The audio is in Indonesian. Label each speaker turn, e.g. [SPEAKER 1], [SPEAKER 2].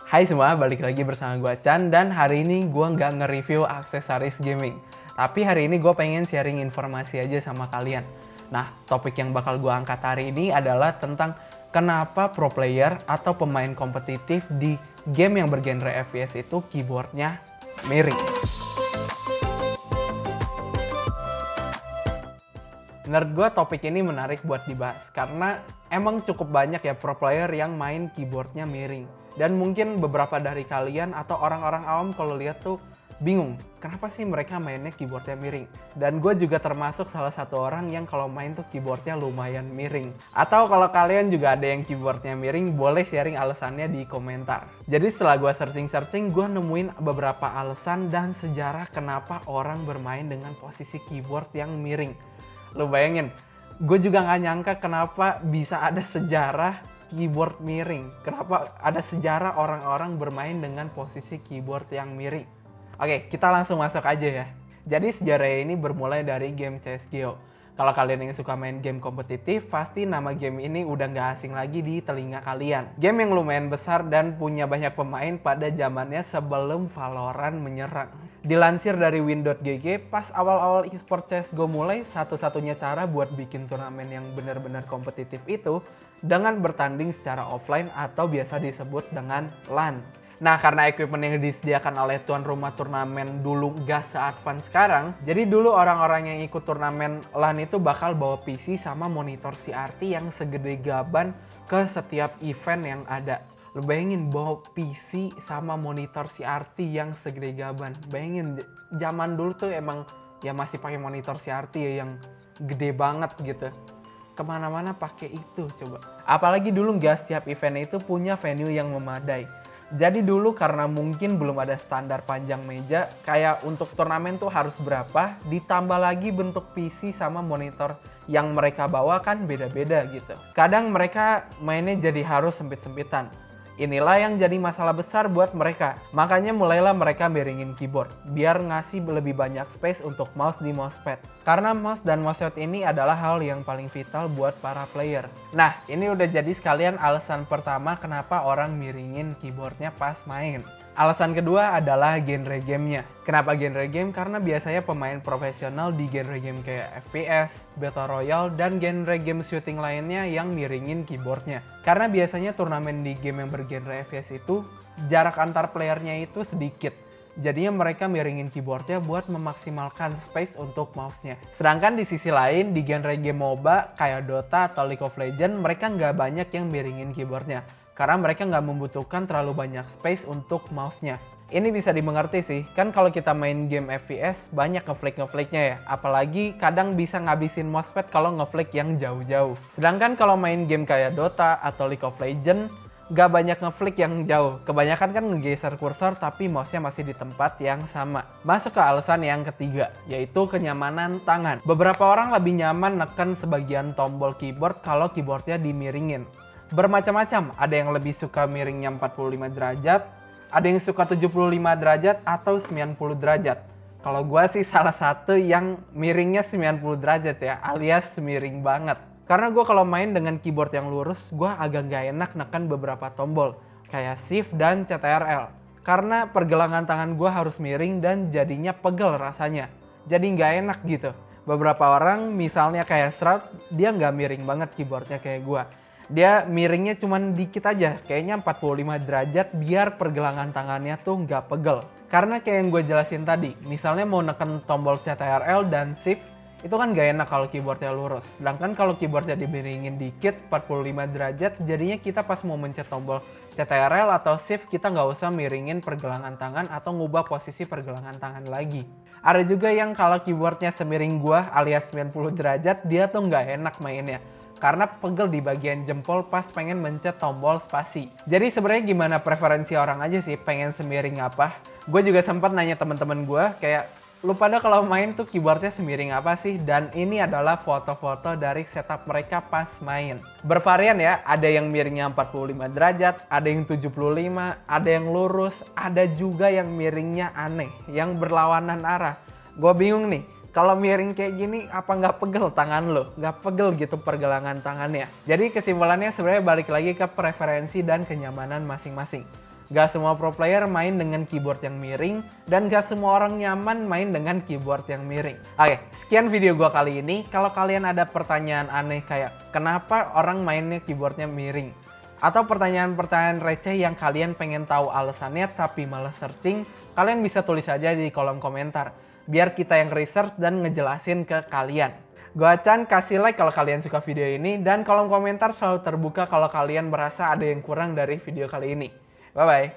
[SPEAKER 1] Hai semua, balik lagi bersama gue Chan dan hari ini gue nggak nge-review aksesoris gaming. Tapi hari ini gue pengen sharing informasi aja sama kalian. Nah, topik yang bakal gue angkat hari ini adalah tentang kenapa pro player atau pemain kompetitif di game yang bergenre FPS itu keyboardnya miring. Menurut gue topik ini menarik buat dibahas karena emang cukup banyak ya pro player yang main keyboardnya miring. Dan mungkin beberapa dari kalian atau orang-orang awam kalau lihat tuh bingung, kenapa sih mereka mainnya keyboardnya miring? Dan gue juga termasuk salah satu orang yang kalau main tuh keyboardnya lumayan miring. Atau kalau kalian juga ada yang keyboardnya miring, boleh sharing alasannya di komentar. Jadi setelah gue searching-searching, gue nemuin beberapa alasan dan sejarah kenapa orang bermain dengan posisi keyboard yang miring. Lo bayangin, gue juga gak nyangka kenapa bisa ada sejarah keyboard miring. Kenapa ada sejarah orang-orang bermain dengan posisi keyboard yang miring. Oke, kita langsung masuk aja ya. Jadi sejarah ini bermulai dari game CSGO. Kalau kalian yang suka main game kompetitif, pasti nama game ini udah gak asing lagi di telinga kalian. Game yang lumayan besar dan punya banyak pemain pada zamannya sebelum Valorant menyerang. Dilansir dari win.gg, pas awal-awal e-sport CSGO mulai, satu-satunya cara buat bikin turnamen yang benar-benar kompetitif itu dengan bertanding secara offline atau biasa disebut dengan LAN. Nah, karena equipment yang disediakan oleh tuan rumah turnamen dulu gak se-advance sekarang, jadi dulu orang-orang yang ikut turnamen LAN itu bakal bawa PC sama monitor CRT yang segede gaban ke setiap event yang ada. Lu bayangin bawa PC sama monitor CRT yang segede gaban. Bayangin zaman dulu tuh emang ya masih pakai monitor CRT ya yang gede banget gitu. Kemana-mana pakai itu coba. Apalagi dulu nggak setiap event itu punya venue yang memadai. Jadi dulu karena mungkin belum ada standar panjang meja, kayak untuk turnamen tuh harus berapa, ditambah lagi bentuk PC sama monitor yang mereka bawa kan beda-beda gitu. Kadang mereka mainnya jadi harus sempit-sempitan. Inilah yang jadi masalah besar buat mereka. Makanya mulailah mereka miringin keyboard, biar ngasih lebih banyak space untuk mouse di mousepad. Karena mouse dan mousepad ini adalah hal yang paling vital buat para player. Nah, ini udah jadi sekalian alasan pertama kenapa orang miringin keyboardnya pas main. Alasan kedua adalah genre gamenya. Kenapa genre game? Karena biasanya pemain profesional di genre game kayak FPS, Battle Royale, dan genre game shooting lainnya yang miringin keyboardnya. Karena biasanya turnamen di game yang bergenre FPS itu, jarak antar playernya itu sedikit. Jadinya mereka miringin keyboardnya buat memaksimalkan space untuk mouse-nya. Sedangkan di sisi lain, di genre game MOBA kayak Dota atau League of Legends, mereka nggak banyak yang miringin keyboardnya. Karena mereka nggak membutuhkan terlalu banyak space untuk mouse-nya. Ini bisa dimengerti sih, kan kalau kita main game FPS banyak ngeflick-ngeflicknya ya. Apalagi kadang bisa ngabisin mousepad kalau ngeflick yang jauh-jauh. Sedangkan kalau main game kayak Dota atau League of Legends, nggak banyak ngeflick yang jauh. Kebanyakan kan ngegeser kursor tapi mouse-nya masih di tempat yang sama. Masuk ke alasan yang ketiga, yaitu kenyamanan tangan. Beberapa orang lebih nyaman neken sebagian tombol keyboard kalau keyboardnya dimiringin. Bermacam-macam, ada yang lebih suka miringnya 45 derajat, ada yang suka 75 derajat atau 90 derajat. Kalau gue sih salah satu yang miringnya 90 derajat ya, alias miring banget. Karena gue kalau main dengan keyboard yang lurus, gue agak gak enak neken beberapa tombol, kayak Shift dan CTRL. Karena pergelangan tangan gue harus miring dan jadinya pegel rasanya, jadi gak enak gitu. Beberapa orang misalnya kayak Strat, dia gak miring banget keyboardnya kayak gue. Dia miringnya cuman dikit aja, kayaknya 45 derajat biar pergelangan tangannya tuh nggak pegel. Karena kayak yang gue jelasin tadi, misalnya mau neken tombol CTRL dan Shift, itu kan nggak enak kalau keyboardnya lurus. Sedangkan kalau keyboardnya dimiringin dikit, 45 derajat, jadinya kita pas mau mencet tombol CTRL atau Shift, kita nggak usah miringin pergelangan tangan atau ngubah posisi pergelangan tangan lagi. Ada juga yang kalau keyboardnya semiring gue alias 90 derajat, dia tuh nggak enak mainnya. Karena pegel di bagian jempol pas pengen mencet tombol spasi. Jadi sebenarnya gimana preferensi orang aja sih pengen semiring apa. Gue juga sempat nanya temen-temen gue kayak, lu pada kalau main tuh keyboardnya semiring apa sih? Dan ini adalah foto-foto dari setup mereka pas main. Bervarian ya, ada yang miringnya 45 derajat, ada yang 75, ada yang lurus, ada juga yang miringnya aneh, yang berlawanan arah. Gue bingung nih. Kalau miring kayak gini, apa nggak pegel tangan lo? Nggak pegel gitu pergelangan tangannya. Jadi kesimpulannya sebenarnya balik lagi ke preferensi dan kenyamanan masing-masing. Gak semua pro player main dengan keyboard yang miring, dan gak semua orang nyaman main dengan keyboard yang miring. Oke, sekian video gua kali ini. Kalau kalian ada pertanyaan aneh kayak kenapa orang mainnya keyboardnya miring, atau pertanyaan-pertanyaan receh yang kalian pengen tahu alasannya tapi malah searching, kalian bisa tulis aja di kolom komentar. Biar kita yang research dan ngejelasin ke kalian. Gua Chan, kasih like kalau kalian suka video ini, dan kolom komentar selalu terbuka kalau kalian merasa ada yang kurang dari video kali ini. Bye-bye.